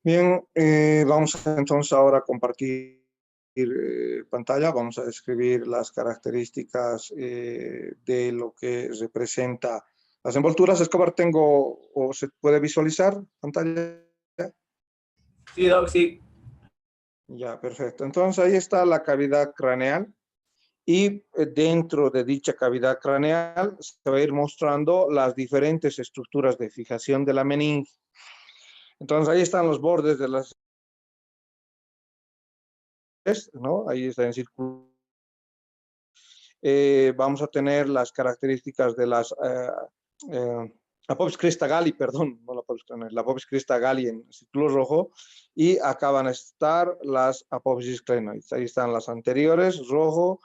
Bien, vamos entonces ahora a compartir pantalla. Vamos a describir las características de lo que representa las envolturas. Escobar, tengo, o se puede visualizar pantalla. Sí, Doc, sí. Ya, perfecto. Entonces ahí está la cavidad craneal y dentro de dicha cavidad craneal se va a ir mostrando las diferentes estructuras de fijación de la meninge. Entonces ahí están los bordes de las, ¿no? Ahí está en círculo. Vamos a tener las características de las Apophysis crista galli, perdón, no la Apophysis crista galli en círculo rojo, y acá van a estar las Apophysis crinoides. Ahí están las anteriores, rojo,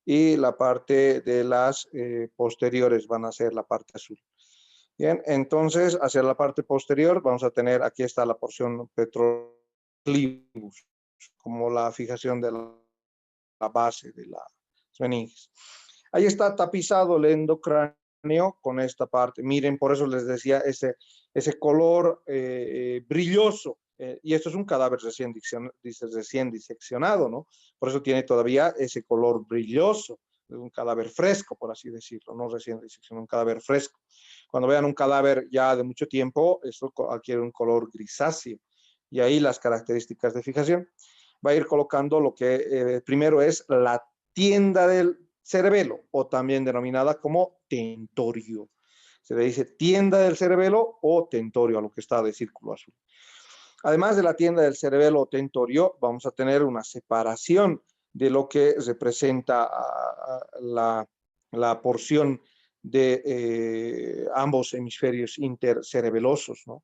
y la parte de las posteriores van a ser la parte azul. Bien, entonces hacia la parte posterior vamos a tener, aquí está la porción petroclivus, como la fijación de la base de las meninges. Ahí está tapizado el endocráneo con esta parte. Miren, por eso les decía ese color brilloso. Y esto es un cadáver recién diseccionado, ¿no? Por eso tiene todavía ese color brilloso. Es un cadáver fresco, por así decirlo, no recién diseccionado, un cadáver fresco. Cuando vean un cadáver ya de mucho tiempo, esto adquiere un color grisáceo. Y ahí las características de fijación. Va a ir colocando lo que primero es la tienda del cerebelo, o también denominada como tentorio. Se le dice tienda del cerebelo o tentorio a lo que está de círculo azul. Además de la tienda del cerebelo o tentorio, vamos a tener una separación de lo que representa la porción de ambos hemisferios intercerebelosos, ¿no?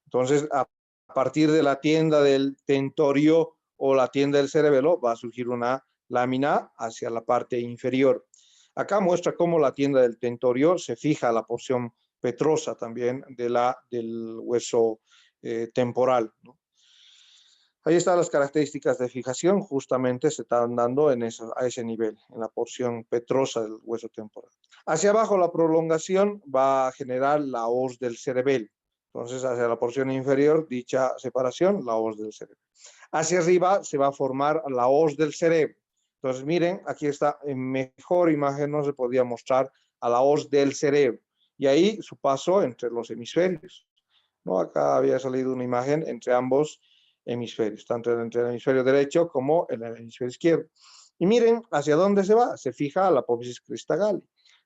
Entonces, a partir de la tienda del tentorio o la tienda del cerebelo va a surgir una lámina hacia la parte inferior. Acá muestra cómo la tienda del tentorio se fija a la porción petrosa también del hueso temporal, ¿no? Ahí están las características de fijación, justamente se están dando a ese nivel, en la porción petrosa del hueso temporal. Hacia abajo la prolongación va a generar la hoz del cerebelo. Entonces, hacia la porción inferior, dicha separación, la hoz del cerebro. Hacia arriba se va a formar la hoz del cerebro. Entonces, miren, aquí está, en mejor imagen no se podía mostrar a la hoz del cerebro. Y ahí su paso entre los hemisferios, ¿no? Acá había salido una imagen entre ambos hemisferios, tanto entre el hemisferio derecho como el hemisferio izquierdo. Y miren hacia dónde se va, se fija a la Apophysis crista galli.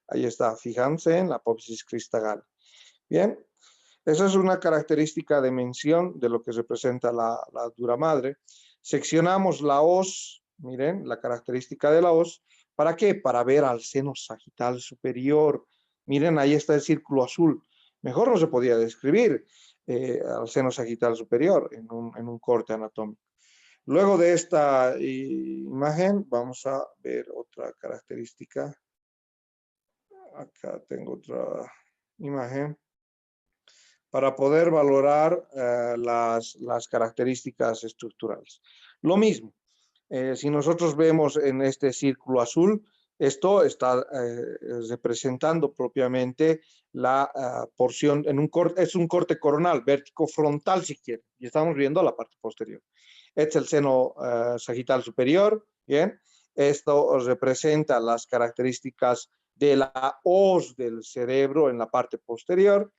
Ahí está, fíjense en la Apophysis crista galli. Bien, esa es una característica de mención de lo que representa la dura madre. Seccionamos la hoz, miren, la característica de la hoz. ¿Para qué? Para ver al seno sagital superior. Miren, ahí está el círculo azul. Mejor no se podía describir al seno sagital superior en un corte anatómico. Luego de esta imagen, vamos a ver otra característica. Acá tengo otra imagen para poder valorar las características estructurales. Lo mismo, si nosotros vemos en este círculo azul, esto está representando propiamente la porción, es un corte coronal, vértico frontal si quiere, y estamos viendo la parte posterior. Este es el seno sagital superior, bien, esto representa las características de la hoz del cerebro en la parte posterior.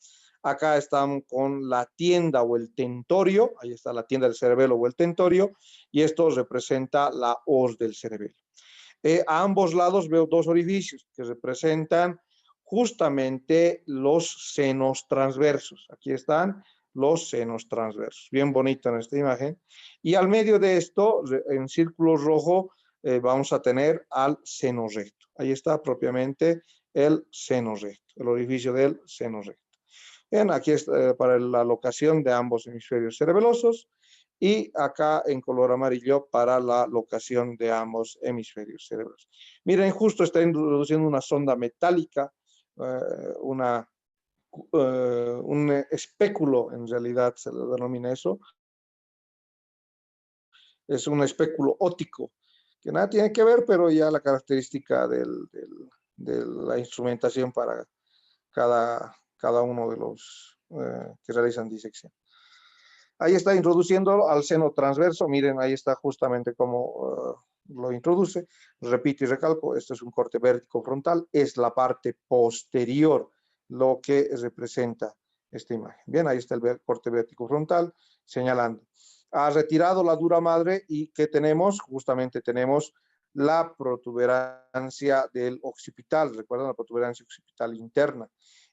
Acá estamos con la tienda o el tentorio, ahí está la tienda del cerebelo o el tentorio, y esto representa la hoz del cerebelo. A ambos lados veo dos orificios que representan justamente los senos transversos. Aquí están los senos transversos, bien bonito en esta imagen. Y al medio de esto, en círculo rojo, vamos a tener al seno recto. Ahí está propiamente el seno recto, el orificio del seno recto. Bien, aquí está para la locación de ambos hemisferios cerebelosos y acá en color amarillo para la locación de ambos hemisferios cerebrosos. Miren, justo está introduciendo una sonda metálica, un espéculo, en realidad se le denomina eso. Es un espéculo óptico, que nada tiene que ver, pero ya la característica de la instrumentación para cada uno de los que realizan disección. Ahí está introduciendo al seno transverso. Miren, ahí está justamente como lo introduce. Repito y recalco, este es un corte vértico frontal. Es la parte posterior lo que representa esta imagen. Bien, ahí está el corte vértico frontal señalando. Ha retirado la dura madre y ¿qué tenemos? Justamente tenemos la protuberancia del occipital. ¿Recuerdan la protuberancia occipital interna?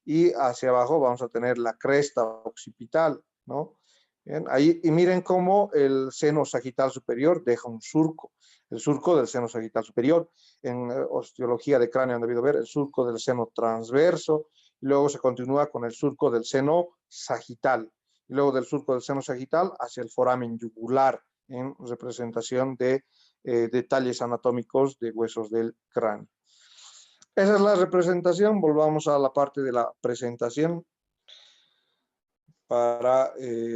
Y hacia abajo vamos a tener la cresta occipital, ¿no? Bien, ahí, y miren cómo el seno sagital superior deja un surco, el surco del seno sagital superior. En osteología de cráneo han debido ver el surco del seno transverso, y luego se continúa con el surco del seno sagital, y luego del surco del seno sagital hacia el foramen yugular, en representación de detalles anatómicos de huesos del cráneo. Esa es la representación. Volvamos a la parte de la presentación para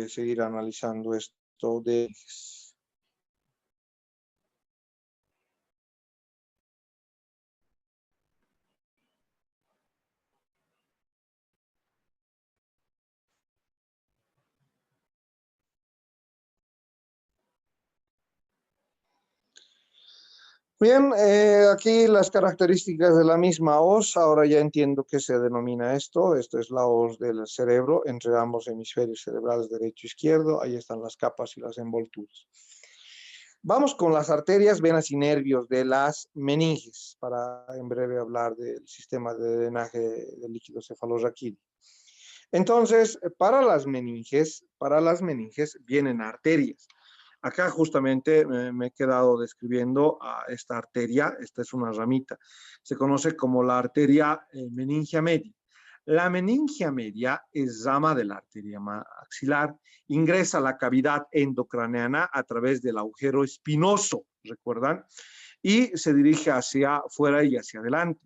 seguir analizando esto de... Bien, aquí las características de la misma os. Ahora ya entiendo qué se denomina esto. Esto es la os del cerebro entre ambos hemisferios cerebrales derecho e izquierdo. Ahí están las capas y las envolturas. Vamos con las arterias, venas y nervios de las meninges, para en breve hablar del sistema de drenaje del líquido cefalorraquídeo. Entonces, para las meninges vienen arterias. Acá justamente me he quedado describiendo a esta arteria. Esta es una ramita. Se conoce como la arteria meningia media. La meningia media es rama de la arteria maxilar. Ingresa a la cavidad endocraneana a través del agujero espinoso, ¿recuerdan? Y se dirige hacia afuera y hacia adelante.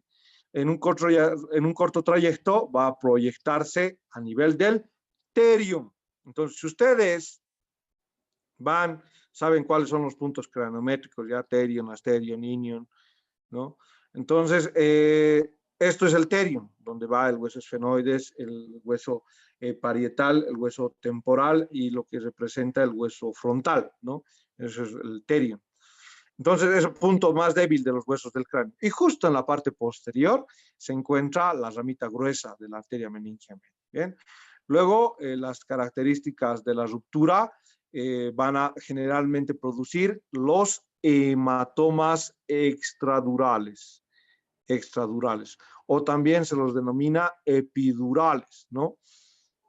En un corto trayecto va a proyectarse a nivel del terium. Entonces, si ustedes saben cuáles son los puntos craniométricos, ya terium, asterium, inion, ¿no? Entonces, esto es el terium, donde va el hueso esfenoides, el hueso parietal, el hueso temporal y lo que representa el hueso frontal, ¿no? Eso es el terium. Entonces, es el punto más débil de los huesos del cráneo. Y justo en la parte posterior se encuentra la ramita gruesa de la arteria meningia media. Bien. Luego, las características de la ruptura van a generalmente producir los hematomas extradurales, o también se los denomina epidurales, ¿no?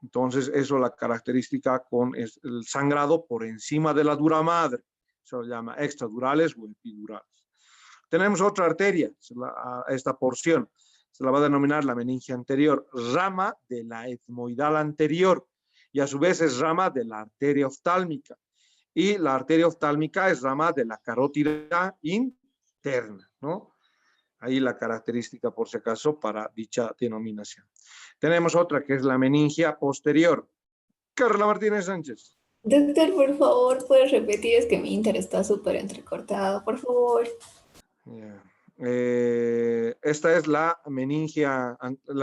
Entonces, eso es la característica con el sangrado por encima de la dura madre. Se lo llama extradurales o epidurales. Tenemos otra arteria, esta porción, se la va a denominar la meningia anterior, rama de la etmoidal anterior, y a su vez es rama de la arteria oftálmica. Y la arteria oftálmica es rama de la carótida interna, ¿no? Ahí la característica, por si acaso, para dicha denominación. Tenemos otra que es la meningia posterior. Carla Martínez Sánchez. Doctor, por favor, ¿puedes repetir? Es que mi Inter está súper entrecortado, por favor. Yeah. Esta es la meningia,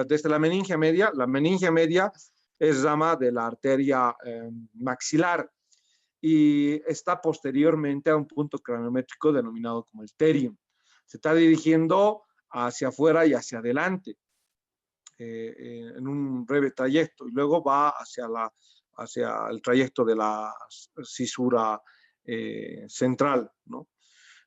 desde la meningia media. La meningia media es rama de la arteria maxilar y está posteriormente a un punto craniométrico denominado como el terium. Se está dirigiendo hacia afuera y hacia adelante en un breve trayecto y luego va hacia el trayecto de la cisura central, ¿no?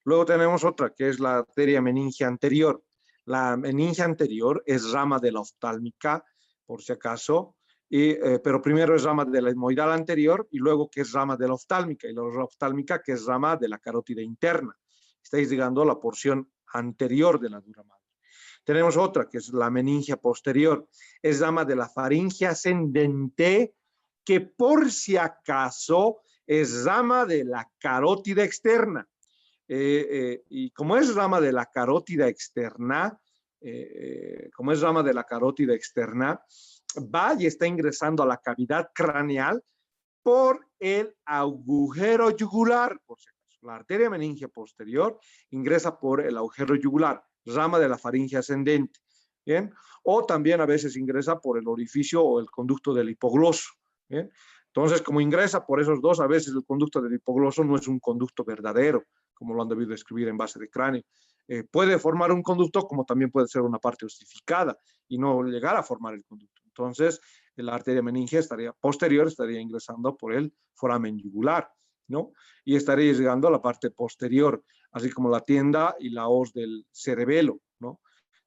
Luego tenemos otra que es la arteria meningia anterior. La meningia anterior es rama de la oftálmica, por si acaso, pero primero es rama de la etmoidal anterior y luego que es rama de la oftálmica, y la oftálmica que es rama de la carótida interna. Estáis llegando a la porción anterior de la dura madre. Tenemos otra que es la meningia posterior, es rama de la faringe ascendente, que por si acaso es rama de la carótida externa. Y como es rama de la carótida externa, va y está ingresando a la cavidad craneal por el agujero yugular, por si acaso. La arteria meningia posterior ingresa por el agujero yugular, rama de la faringe ascendente, ¿bien? O también a veces ingresa por el orificio o el conducto del hipogloso, ¿bien? Entonces, como ingresa por esos dos, a veces el conducto del hipogloso no es un conducto verdadero, como lo han debido escribir en base de cráneo. Puede formar un conducto como también puede ser una parte ossificada y no llegar a formar el conducto. Entonces, la arteria meningia posterior estaría ingresando por el foramen yugular, ¿no? Y estaría llegando a la parte posterior, así como la tienda y la hoz del cerebelo, ¿no?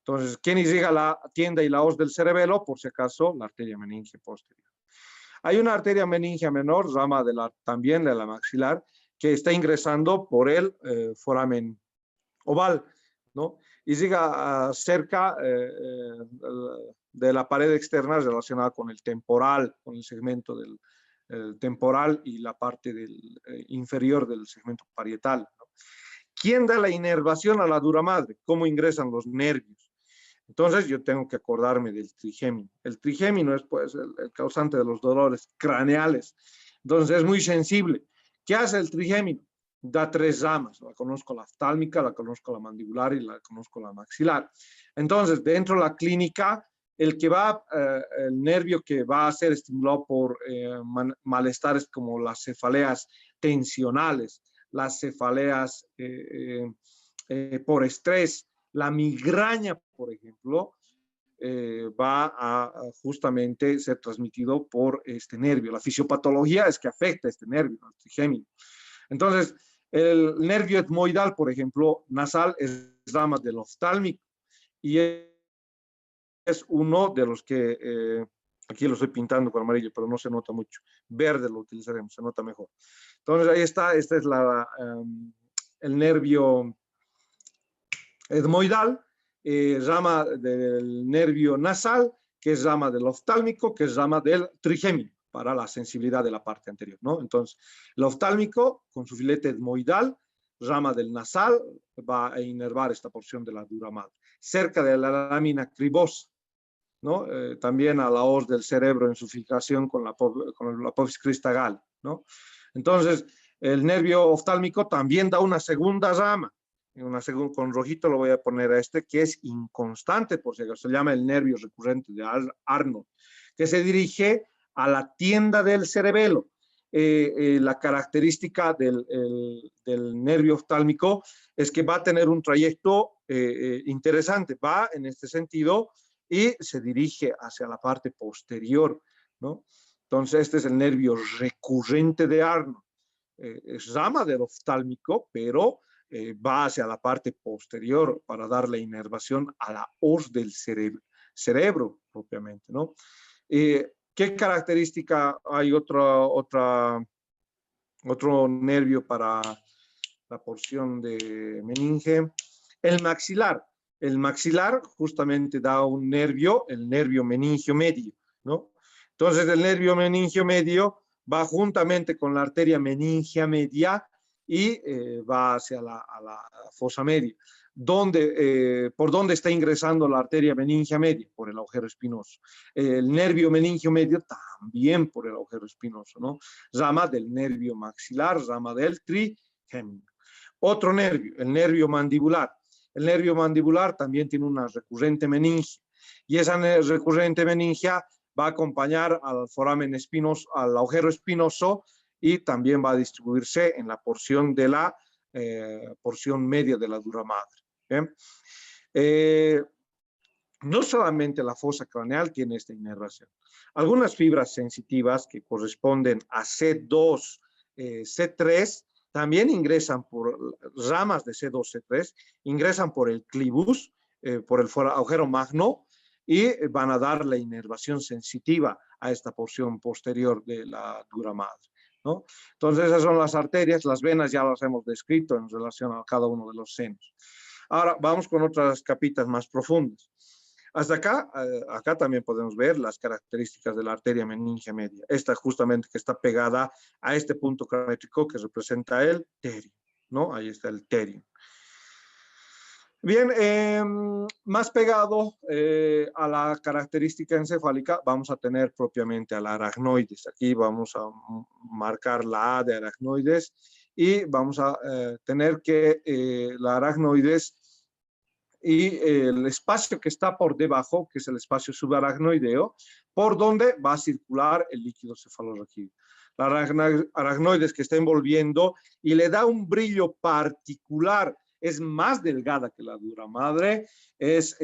Entonces, ¿quién llega a la tienda y la hoz del cerebelo? Por si acaso, la arteria meningia posterior. Hay una arteria meningia menor, rama también de la maxilar, que está ingresando por el foramen oval, ¿no? Y llega cerca de la pared externa relacionada con el temporal, con el segmento del temporal y la parte inferior del segmento parietal, ¿no? ¿Quién da la inervación a la dura madre? ¿Cómo ingresan los nervios? Entonces yo tengo que acordarme del trigémino. El trigémino es pues el causante de los dolores craneales. Entonces es muy sensible. ¿Qué hace el trigémino? Da 3 ramas. La conozco la oftálmica, la conozco la mandibular y la conozco la maxilar. Entonces, dentro de la clínica, el nervio que va a ser estimulado por malestares como las cefaleas tensionales, las cefaleas por estrés, la migraña, por ejemplo, va a justamente ser transmitido por este nervio. La fisiopatología es que afecta este nervio, el trigémino. Entonces, el nervio etmoidal, por ejemplo, nasal, es rama del oftálmico y es uno de los que, aquí lo estoy pintando con amarillo, pero no se nota mucho. Verde lo utilizaremos, se nota mejor. Entonces, ahí está, este es el nervio etmoidal, rama del nervio nasal, que es rama del oftálmico, que es rama del trigémino, para la sensibilidad de la parte anterior, ¿no? Entonces, el oftálmico, con su filete etmoidal, rama del nasal, va a inervar esta porción de la dura madre. Cerca de la lámina cribosa, ¿no? También a la hoz del cerebro en su fijación con la apófisis cristagal, ¿no? Entonces, el nervio oftálmico también da una segunda rama, con rojito lo voy a poner a este, que es inconstante, por si acaso, se llama el nervio recurrente de Arnold, que se dirige a la tienda del cerebelo. La característica del nervio oftálmico es que va a tener un trayecto interesante, va en este sentido y se dirige hacia la parte posterior, ¿no? Entonces, este es el nervio recurrente de Arnold. Es rama del oftálmico, pero va hacia la parte posterior para dar la inervación a la hoz del cerebro propiamente, ¿no? ¿Qué característica hay otro nervio para la porción de meninge? El maxilar. El maxilar justamente da un nervio, el nervio meningio medio, ¿no? Entonces el nervio meningio medio va juntamente con la arteria meningia media y va hacia la fosa media. ¿Por dónde está ingresando la arteria meningia media? Por el agujero espinoso. El nervio meningio medio también por el agujero espinoso, ¿no? Rama del nervio maxilar, rama del trigémino. Otro nervio, el nervio mandibular. El nervio mandibular también tiene una recurrente meningia y esa recurrente meningia va a acompañar al foramen espinoso, al agujero espinoso y también va a distribuirse en la porción de la porción media de la dura madre. No solamente la fosa craneal tiene esta inervación. Algunas fibras sensitivas que corresponden a C2, C3, también ingresan por ramas de C2, C3, ingresan por el clivus, por el agujero magno, y van a dar la inervación sensitiva a esta porción posterior de la dura madre, ¿no? Entonces esas son las arterias, las venas ya las hemos descrito en relación a cada uno de los senos. Ahora vamos con otras capitas más profundas. Hasta acá también podemos ver las características de la arteria meningia media. Esta justamente que está pegada a este punto crométrico que representa el terium, ¿no? Ahí está el terium. Bien, más pegado a la característica encefálica, vamos a tener propiamente a la aracnoides. Aquí vamos a marcar la A de aracnoides y vamos a tener que la aracnoides y el espacio que está por debajo, que es el espacio subaracnoideo, por donde va a circular el líquido cefalorraquídeo. la aracnoides que está envolviendo y le da un brillo particular. Es más delgada que la dura madre, es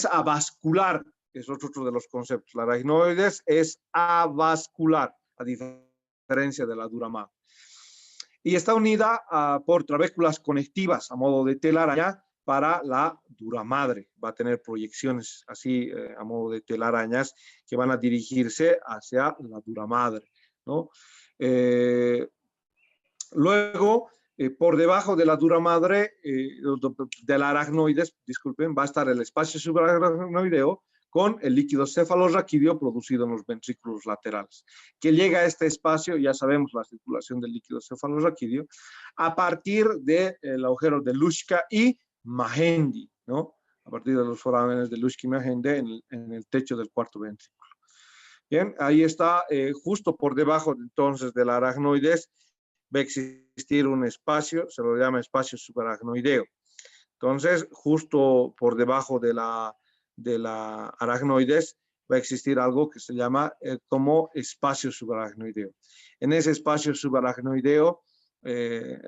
avascular, que es otro de los conceptos. La aracnoides es avascular, a diferencia de la dura madre. Y está unida por trabéculas conectivas a modo de telaraña para la dura madre. Va a tener proyecciones así a modo de telarañas que van a dirigirse hacia la dura madre, ¿no? Luego, por debajo de la dura madre, de la aracnoides, disculpen, va a estar el espacio subaracnoideo con el líquido cefalorraquídeo producido en los ventrículos laterales, que llega a este espacio, ya sabemos la circulación del líquido cefalorraquídeo, a partir del agujero de Luschka y Magendie, ¿no? A partir de los forámenes de Luschka y Magendie en el techo del cuarto ventrículo. Bien, ahí está, justo por debajo entonces de la aracnoides, va a existir un espacio, se lo llama espacio subaracnoideo. Entonces, justo por debajo de la aracnoides va a existir algo que se llama como espacio subaracnoideo. En ese espacio subaracnoideo,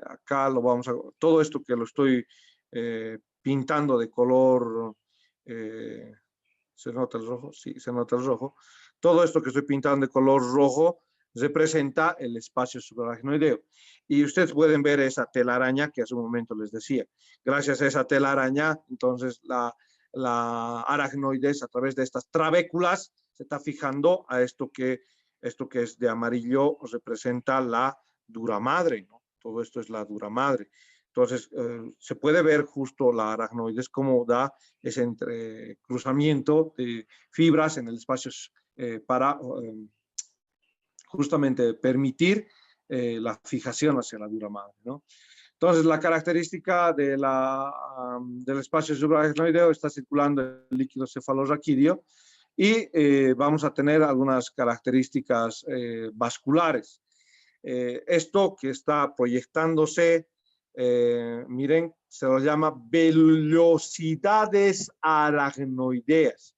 acá lo vamos a, todo esto que lo estoy pintando de color, ¿se nota el rojo? Sí, se nota el rojo. Todo esto que estoy pintando de color rojo representa el espacio subaracnoideo. Y ustedes pueden ver esa telaraña que hace un momento les decía. Gracias a esa telaraña, entonces la aracnoides a través de estas trabéculas se está fijando a esto que es de amarillo representa la dura madre, ¿no? Todo esto es la dura madre. Entonces, se puede ver justo la aracnoides cómo da ese entrecruzamiento de fibras en el espacio para justamente permitir la fijación hacia la dura madre, ¿no? Entonces, la característica del espacio subaracnoideo está circulando el líquido cefalorraquídeo y vamos a tener algunas características vasculares. Esto que está proyectándose, miren, se lo llama velocidades aracnoideas.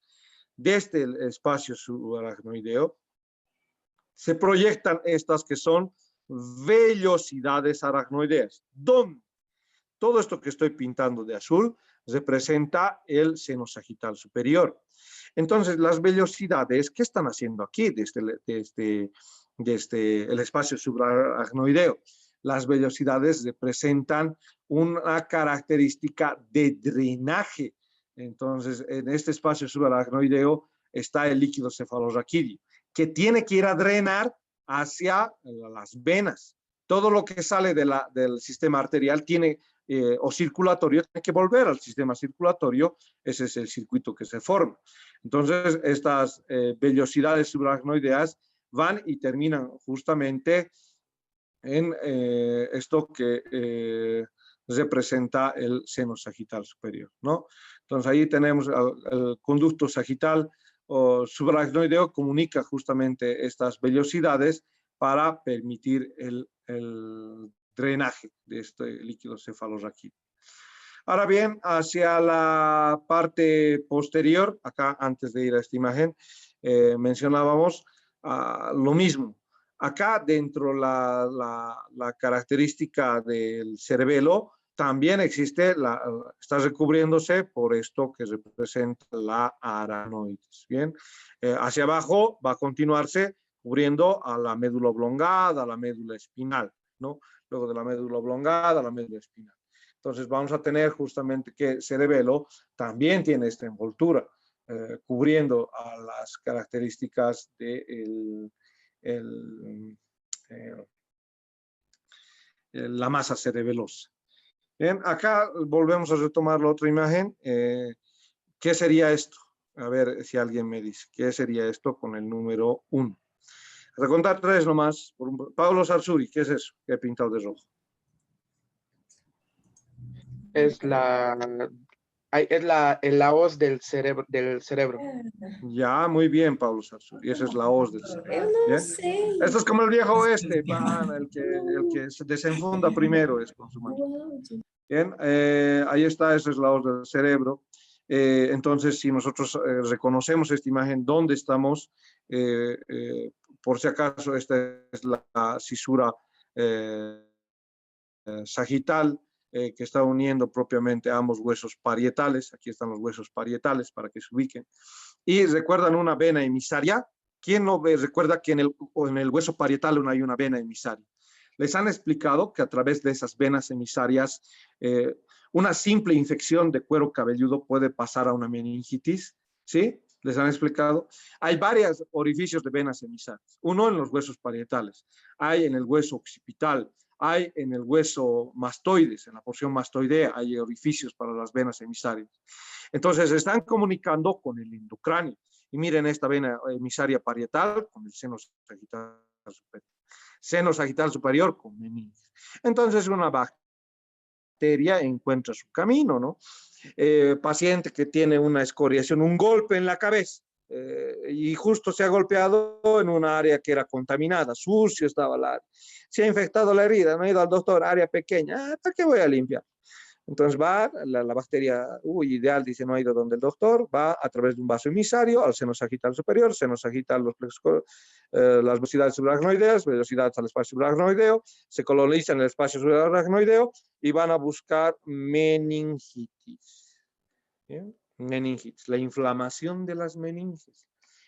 Desde el espacio subaracnoideo se proyectan estas que son velocidades aracnoideas, donde todo esto que estoy pintando de azul representa el seno sagital superior. Entonces, las velocidades, ¿qué están haciendo aquí desde el espacio subaracnoideo? Las velocidades representan una característica de drenaje. Entonces, en este espacio subaracnoideo está el líquido cefalorraquídeo, que tiene que ir a drenar hacia las venas. Todo lo que sale del sistema arterial o circulatorio tiene que volver al sistema circulatorio. Ese es el circuito que se forma. Entonces, estas velocidades subaracnoideas van y terminan justamente en esto que representa el seno sagital superior, ¿no? Entonces, ahí tenemos el conducto sagital o subaracnoideo, comunica justamente estas velocidades para permitir el drenaje de este líquido cefalorraquídeo. Ahora bien, hacia la parte posterior, acá antes de ir a esta imagen, mencionábamos lo mismo. Acá dentro la característica del cerebelo también existe, está recubriéndose por esto que representa la aracnoides. Bien, hacia abajo va a continuarse cubriendo a la médula oblongada, a la médula espinal, ¿no? Luego de la médula oblongada, la médula espinal. Entonces vamos a tener justamente que el cerebelo también tiene esta envoltura, cubriendo a las características de la masa cerebelosa. Bien, acá volvemos a retomar la otra imagen. ¿Qué sería esto? A ver si alguien me dice. ¿Qué sería esto con el número 1? Recontar 3 nomás. Pablo Sarsuri, ¿qué es eso? ¿Qué he pintado de rojo? Es la hoz del cerebro. Ya, muy bien, Pablo Sarsuri. Esa es la hoz del cerebro. Yo no ¿Bien? sé. Esto es como el viejo oeste, el que se desenfunda primero es con su mano. Bien, ahí está, esa es la hoz del cerebro. Entonces, si nosotros reconocemos esta imagen, ¿dónde estamos por si acaso, esta es la cisura sagital que está uniendo propiamente ambos huesos parietales. Aquí están los huesos parietales para que se ubiquen. Y recuerdan una vena emisaria. ¿Quién no recuerda que en el hueso parietal no hay una vena emisaria? Les han explicado que a través de esas venas emisarias, una simple infección de cuero cabelludo puede pasar a una meningitis, ¿sí? Les han explicado. Hay varios orificios de venas emisarias. Uno en los huesos parietales, hay en el hueso occipital, hay en el hueso mastoides, en la porción mastoidea, hay orificios para las venas emisarias. Entonces, se están comunicando con el endocráneo. Y miren esta vena emisaria parietal con el seno sagital superior. Seno sagital superior con meninges. Entonces, una bacteria encuentra su camino, ¿no? Paciente que tiene una escoriación, un golpe en la cabeza, y justo se ha golpeado en una área que era contaminada, sucio estaba la área. Se ha infectado la herida, no ha ido al doctor, área pequeña, ¿para qué voy a limpiar? Entonces va la bacteria, ideal, dice, no ha ido donde el doctor, va a través de un vaso emisario al seno sagital superior, seno sagital, los plexos, las velocidades subaracnoideas, velocidades al espacio subaracnoideo, se colonizan en el espacio subaracnoideo y van a buscar meningitis. ¿Bien? Meningitis, la inflamación de las meninges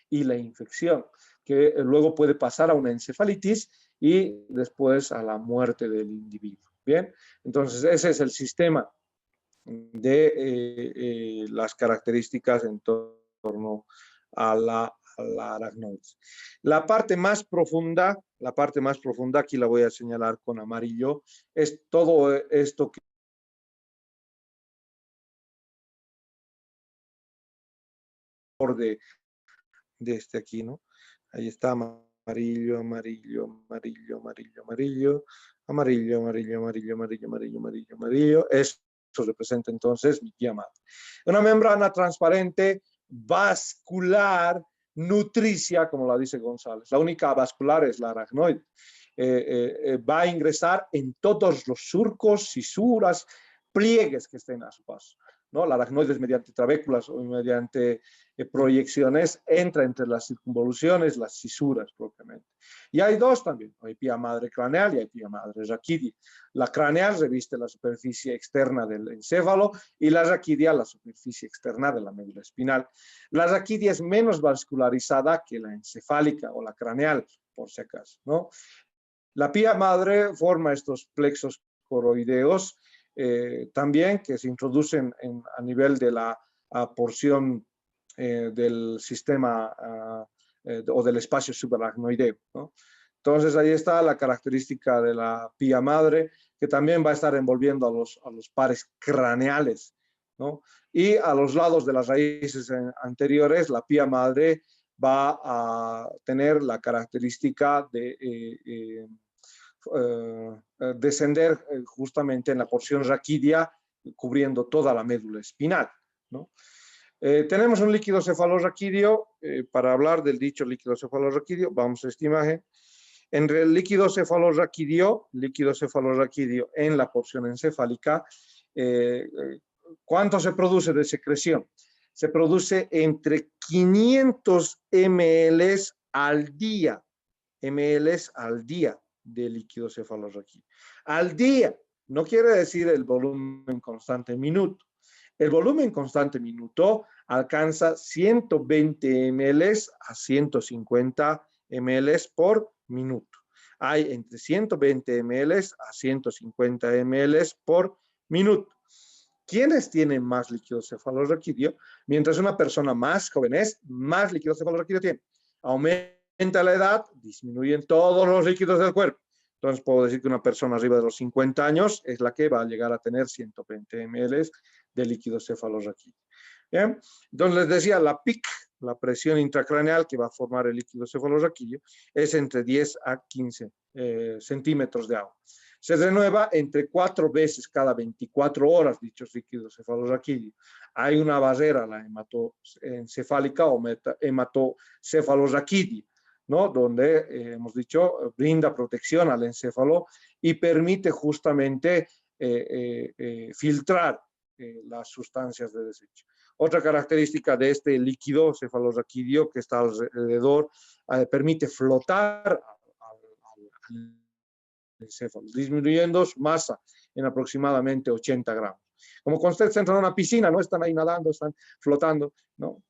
y la infección, que luego puede pasar a una encefalitis y después a la muerte del individuo. Bien, entonces ese es el sistema de las características en torno a la aracnoides. La parte más profunda, aquí la voy a señalar con amarillo, es todo esto que de este aquí, ¿no? Ahí está amarillo, amarillo, amarillo, amarillo, amarillo, amarillo, amarillo, amarillo, amarillo, amarillo, amarillo, amarillo. Eso representa entonces mi pía madre. Una membrana transparente, vascular, nutricia, como la dice González. La única vascular es la aracnoide. Va a ingresar en todos los surcos, fisuras, pliegues que estén a su paso, ¿no? La aracnoides mediante trabéculas o mediante proyecciones entra entre las circunvoluciones, las fisuras propiamente. Y hay dos también, hay pía madre craneal y hay pía madre raquídea. La craneal reviste la superficie externa del encéfalo y la raquídea la superficie externa de la médula espinal. La raquídea es menos vascularizada que la encefálica o la craneal, por si acaso, ¿no? La pía madre forma estos plexos coroideos también que se introducen a nivel de la porción del sistema o del espacio subaracnoideo, ¿no? Entonces ahí está la característica de la pía madre, que también va a estar envolviendo a los pares craneales, ¿no? Y a los lados de las raíces anteriores, la pía madre va a tener la característica de descender justamente en la porción raquídea, cubriendo toda la médula espinal, ¿no? Tenemos un líquido cefalorraquídeo. Para hablar del dicho líquido cefalorraquídeo, vamos a esta imagen. En el líquido cefalorraquídeo en la porción encefálica, ¿cuánto se produce de secreción? Se produce entre 500 ml al día, de líquido cefalorraquídeo. Al día, no quiere decir el volumen constante en minuto. El volumen constante minuto alcanza 120 ml a 150 ml por minuto. Hay entre 120 ml a 150 ml por minuto. ¿Quiénes tienen más líquido cefalorraquídeo? Mientras una persona más joven es, más líquido cefalorraquídeo tiene. Aumenta la edad, disminuyen todos los líquidos del cuerpo. Entonces puedo decir que una persona arriba de los 50 años es la que va a llegar a tener 120 ml de líquido cefalorraquídeo. Bien, entonces les decía, la PIC, la presión intracraneal que va a formar el líquido cefalorraquídeo, es entre 10 a 15 centímetros de agua. Se renueva entre 4 veces cada 24 horas dichos líquidos cefalorraquídeo. Hay una barrera, la hematoencefálica o hematocefalorraquídea, ¿no? Donde hemos dicho brinda protección al encéfalo y permite justamente filtrar las sustancias de desecho. Otra característica de este líquido cefalorraquídeo que está alrededor permite flotar al encéfalo, disminuyendo su masa en aproximadamente 80 gramos. Como cuando ustedes entran a una piscina, no están ahí nadando, están flotando, ¿no?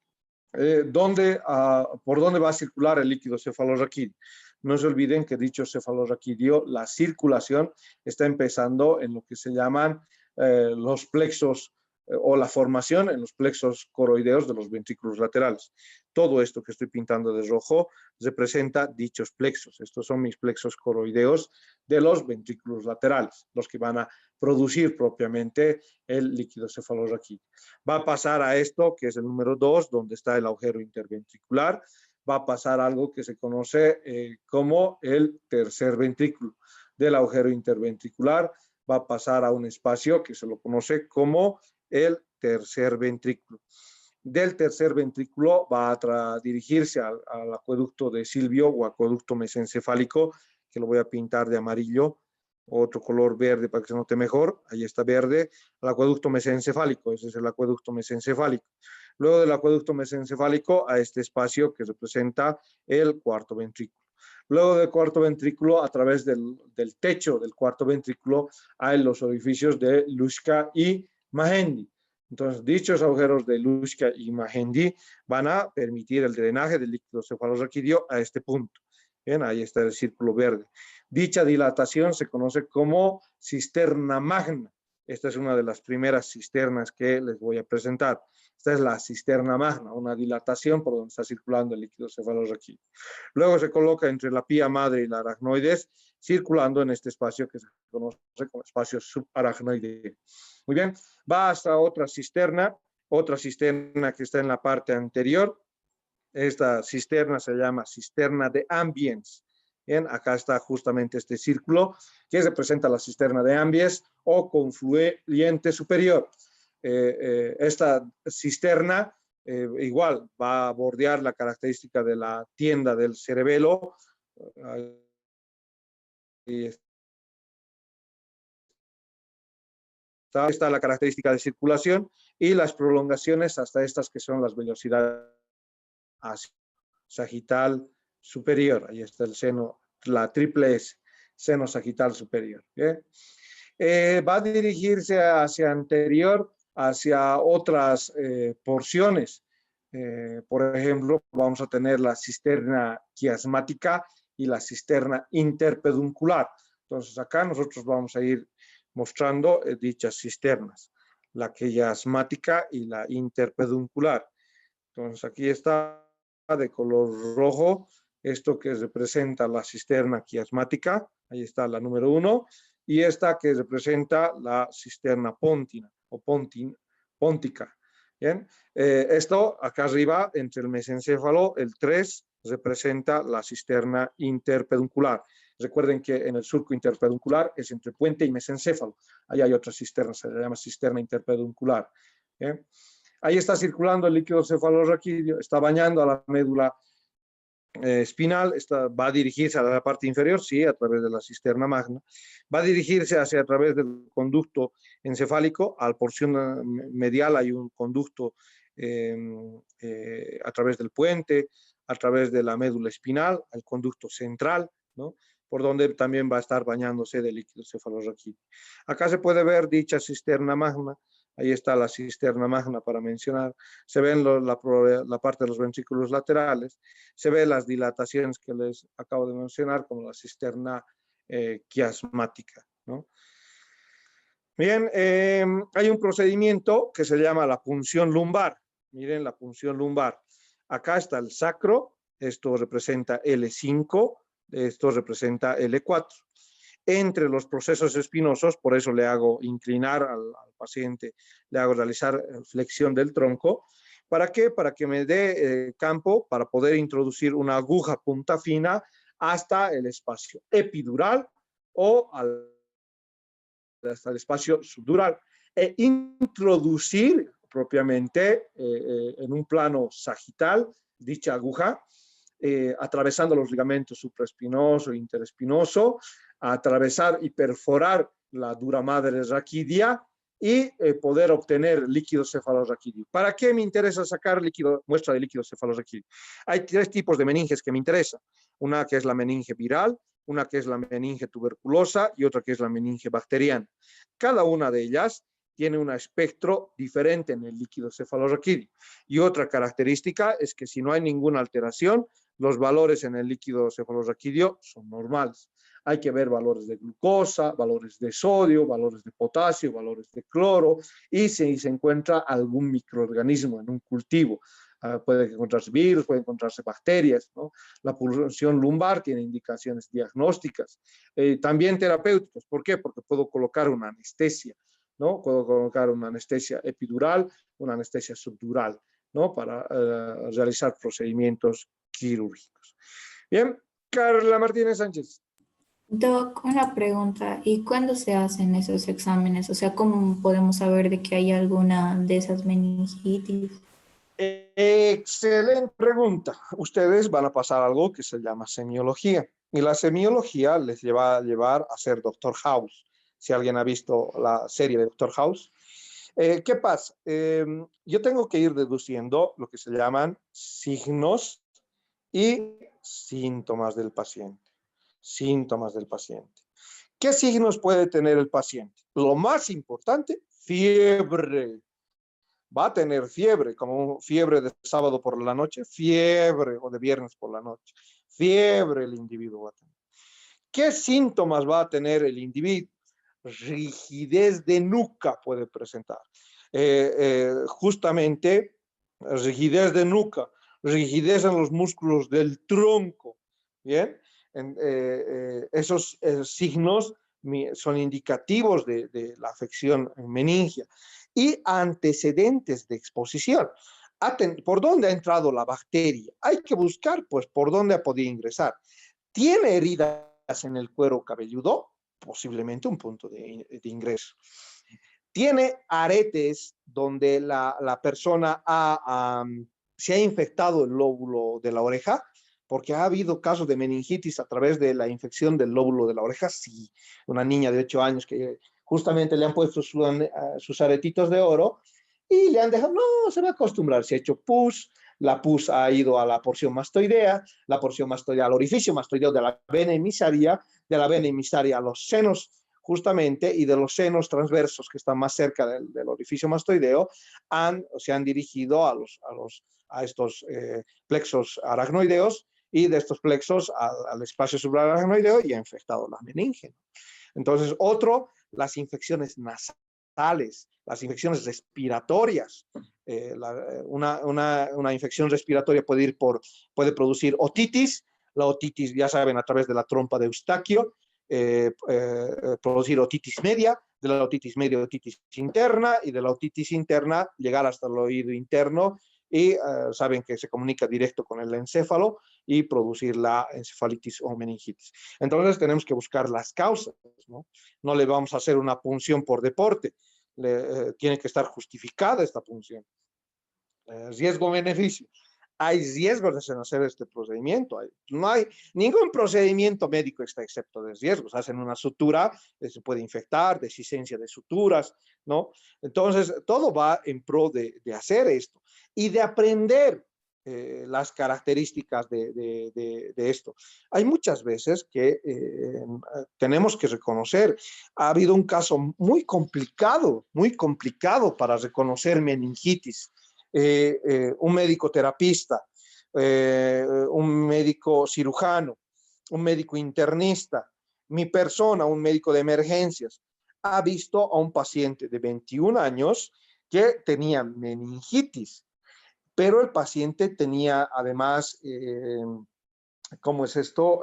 ¿Por dónde va a circular el líquido cefalorraquídeo? No se olviden que dicho cefalorraquídeo, la circulación está empezando en lo que se llaman los plexos o la formación en los plexos coroideos de los ventrículos laterales. Todo esto que estoy pintando de rojo representa dichos plexos. Estos son mis plexos coroideos de los ventrículos laterales, los que van a producir propiamente el líquido cefalorraquídeo. Va a pasar a esto, que es el número 2, donde está el agujero interventricular. Va a pasar algo que se conoce como el tercer ventrículo. Del agujero interventricular va a pasar a un espacio que se lo conoce como el tercer ventrículo. Del tercer ventrículo va a dirigirse al acueducto de Silvio o acueducto mesencefálico, que lo voy a pintar de amarillo, otro color verde para que se note mejor. Ahí está verde, el acueducto mesencefálico, ese es el acueducto mesencefálico. Luego del acueducto mesencefálico a este espacio que representa el cuarto ventrículo. Luego del cuarto ventrículo, a través del techo del cuarto ventrículo, hay los orificios de Luschka y Magendie. Entonces, dichos agujeros de Luschka y Magendie van a permitir el drenaje del líquido cefalorraquídeo a este punto. Bien, ahí está el círculo verde. Dicha dilatación se conoce como cisterna magna. Esta es una de las primeras cisternas que les voy a presentar. Esta es la cisterna magna, una dilatación por donde está circulando el líquido cefalorraquídeo. Luego se coloca entre la pía madre y la aracnoides, circulando en este espacio que se conoce como espacio subaracnoideo. Muy bien, va hasta otra cisterna que está en la parte anterior. Esta cisterna se llama cisterna de Ambiens. Bien, acá está justamente este círculo que representa la cisterna de Ambiens o confluyente superior. Esta cisterna igual va a bordear la característica de la tienda del cerebelo. Ahí está la característica de circulación y las prolongaciones hasta estas que son las velocidades sagital superior. Ahí está el seno, la triple S, seno sagital superior. ¿Bien? Va a dirigirse hacia anterior, hacia otras porciones. Por ejemplo, vamos a tener la cisterna quiasmática y la cisterna interpeduncular. Entonces, acá nosotros vamos a ir mostrando dichas cisternas, la quiasmática y la interpeduncular. Entonces, aquí está de color rojo, esto que representa la cisterna quiasmática, ahí está la número 1, y esta que representa la cisterna póntina o póntica. Bien, esto acá arriba, entre el mesencéfalo, el 3, representa la cisterna interpeduncular. Recuerden que en el surco interpeduncular es entre puente y mesencéfalo. Ahí hay otra cisterna, se le llama cisterna interpeduncular. Bien. Ahí está circulando el líquido cefalorraquídeo, está bañando a la médula espinal, va a dirigirse a la parte inferior, sí, a través de la cisterna magna, va a dirigirse hacia a través del conducto encefálico, a la porción medial hay un conducto a través del puente, a través de la médula espinal, al conducto central, ¿no? Por donde también va a estar bañándose de líquido cefalorraquídeo. Acá se puede ver dicha cisterna magna. Ahí está la cisterna magna para mencionar. Se ven la parte de los ventrículos laterales. Se ven las dilataciones que les acabo de mencionar, como la cisterna quiasmática, ¿no? Bien, hay un procedimiento que se llama la punción lumbar. Miren la punción lumbar. Acá está el sacro. Esto representa L5. Esto representa L4. Entre los procesos espinosos, por eso le hago inclinar al paciente, le hago realizar flexión del tronco. ¿Para qué? Para que me dé campo para poder introducir una aguja punta fina hasta el espacio epidural o hasta el espacio subdural e introducir propiamente en un plano sagital dicha aguja, atravesando los ligamentos supraespinoso e interespinoso, a atravesar y perforar la dura madre raquídea y poder obtener líquido cefalorraquídeo. ¿Para qué me interesa sacar muestra de líquido cefalorraquídeo? Hay 3 tipos de meninges que me interesan. Una que es la meninge viral, una que es la meninge tuberculosa y otra que es la meninge bacteriana. Cada una de ellas tiene un espectro diferente en el líquido cefalorraquídeo. Y otra característica es que si no hay ninguna alteración, los valores en el líquido cefalorraquídeo son normales. Hay que ver valores de glucosa, valores de sodio, valores de potasio, valores de cloro, y si se encuentra algún microorganismo en un cultivo. Puede encontrarse virus, puede encontrarse bacterias, ¿no? La punción lumbar tiene indicaciones diagnósticas, también terapéuticas. ¿Por qué? Porque puedo colocar una anestesia, ¿no? Puedo colocar una anestesia epidural, una anestesia subdural, ¿no? Para realizar procedimientos quirúrgicos. Bien, Carla Martínez Sánchez. Doc, una pregunta. ¿Y cuándo se hacen esos exámenes? O sea, ¿cómo podemos saber de que hay alguna de esas meningitis? Excelente pregunta. Ustedes van a pasar algo que se llama semiología. Y la semiología les va a llevar a ser Doctor House. Si alguien ha visto la serie de Doctor House. ¿Qué pasa? Yo tengo que ir deduciendo lo que se llaman signos y síntomas del paciente. Síntomas del paciente. ¿Qué signos puede tener el paciente? Lo más importante, fiebre. Va a tener fiebre, como fiebre de sábado por la noche, fiebre, o de viernes por la noche. Fiebre el individuo va a tener. ¿Qué síntomas va a tener el individuo? Rigidez de nuca puede presentar. Justamente, rigidez de nuca, rigidez en los músculos del tronco. Bien, esos signos son indicativos de la afección meningia. Y antecedentes de exposición. ¿Por dónde ha entrado la bacteria? Hay que buscar, pues, por dónde ha podido ingresar. ¿Tiene heridas en el cuero cabelludo? Posiblemente un punto de ingreso. ¿Tiene aretes donde la persona se ha infectado el lóbulo de la oreja? Porque ha habido casos de meningitis a través de la infección del lóbulo de la oreja. Sí, una niña de 8 años que justamente le han puesto sus aretitos de oro y le han dejado, no, se va a acostumbrar, se ha hecho pus, la pus ha ido a la porción mastoidea, la porción mastoidea al orificio mastoideo de la vena emisaria a los senos justamente, y de los senos transversos que están más cerca del orificio mastoideo, se han dirigido a estos plexos aracnoideos, y de estos plexos al espacio subaracnoideo y ha infectado la meninge. Entonces, las infecciones nasales, las infecciones respiratorias. Una infección respiratoria puede producir otitis. La otitis, ya saben, a través de la trompa de Eustaquio, producir otitis media, de la otitis media otitis interna, y de la otitis interna llegar hasta el oído interno, y saben que se comunica directo con el encéfalo y producir la encefalitis o meningitis. Entonces tenemos que buscar las causas, ¿no? No le vamos a hacer una punción por deporte, tiene que estar justificada esta punción. Riesgo-beneficio. Hay riesgos de hacer este procedimiento. No hay ningún procedimiento médico está excepto de riesgos. Hacen una sutura, se puede infectar, dehiscencia de suturas, ¿no? Entonces, todo va en pro de hacer esto y de aprender las características de esto. Hay muchas veces que tenemos que reconocer, ha habido un caso muy complicado para reconocer meningitis. Un médico terapista, un médico cirujano, un médico internista, mi persona, un médico de emergencias, ha visto a un paciente de 21 años que tenía meningitis, pero el paciente tenía además, ¿cómo es esto?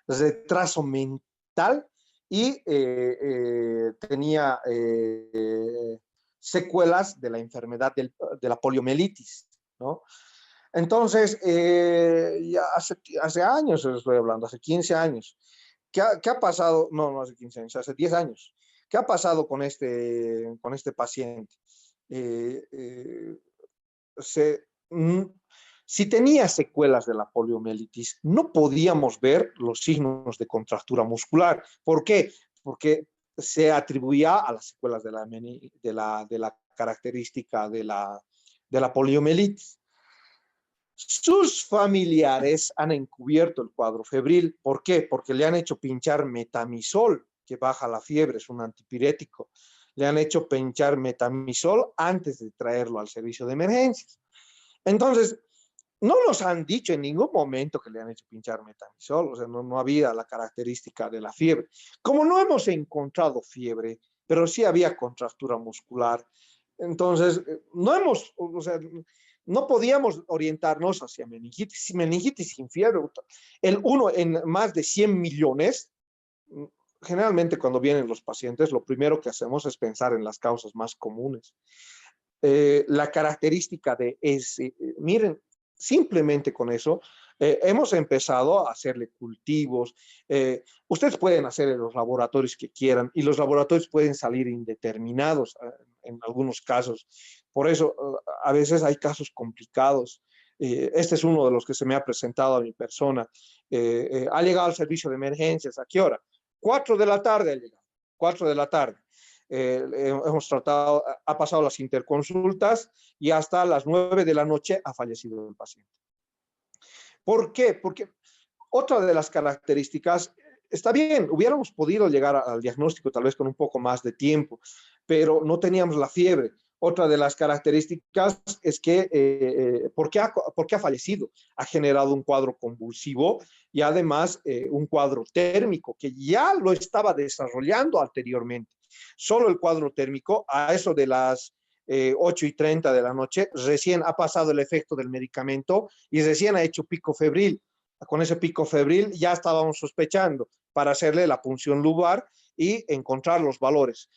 Retraso mental y tenía secuelas de la enfermedad de la poliomielitis, ¿no? Entonces, ya hace años estoy hablando, hace 15 años. ¿Qué ha pasado? No hace 15 años, hace 10 años. ¿Qué ha pasado con este paciente? Si tenía secuelas de la poliomielitis, no podíamos ver los signos de contractura muscular. ¿Por qué? Porque se atribuía a las secuelas de la característica de la poliomielitis. Sus familiares han encubierto el cuadro febril. ¿Por qué? Porque le han hecho pinchar metamizol, que baja la fiebre, es un antipirético. Le han hecho pinchar metamizol antes de traerlo al servicio de emergencias. Entonces, no nos han dicho en ningún momento que le han hecho pinchar metamizol, o sea, no había la característica de la fiebre. Como no hemos encontrado fiebre, pero sí había contractura muscular, entonces no podíamos orientarnos hacia meningitis sin fiebre. El 1 en más de 100 millones, generalmente cuando vienen los pacientes, lo primero que hacemos es pensar en las causas más comunes. La característica de ese, miren, simplemente con eso, hemos empezado a hacerle cultivos. Ustedes pueden hacer en los laboratorios que quieran y los laboratorios pueden salir indeterminados en algunos casos. Por eso, a veces hay casos complicados. Este es uno de los que se me ha presentado a mi persona. Ha llegado al servicio de emergencias. ¿A qué hora? 4 de la tarde ha llegado. 4 de la tarde. Hemos tratado, ha pasado las interconsultas y hasta las 9 de la noche ha fallecido el paciente. ¿Por qué? Porque otra de las características, está bien, hubiéramos podido llegar al diagnóstico tal vez con un poco más de tiempo, pero no teníamos la fiebre. Otra de las características es que, ¿por qué ha fallecido? Ha generado un cuadro convulsivo y además un cuadro térmico que ya lo estaba desarrollando anteriormente. Solo el cuadro térmico, a eso de las 8:30 de la noche, recién ha pasado el efecto del medicamento y recién ha hecho pico febril. Con ese pico febril ya estábamos sospechando para hacerle la punción lumbar y encontrar los valores.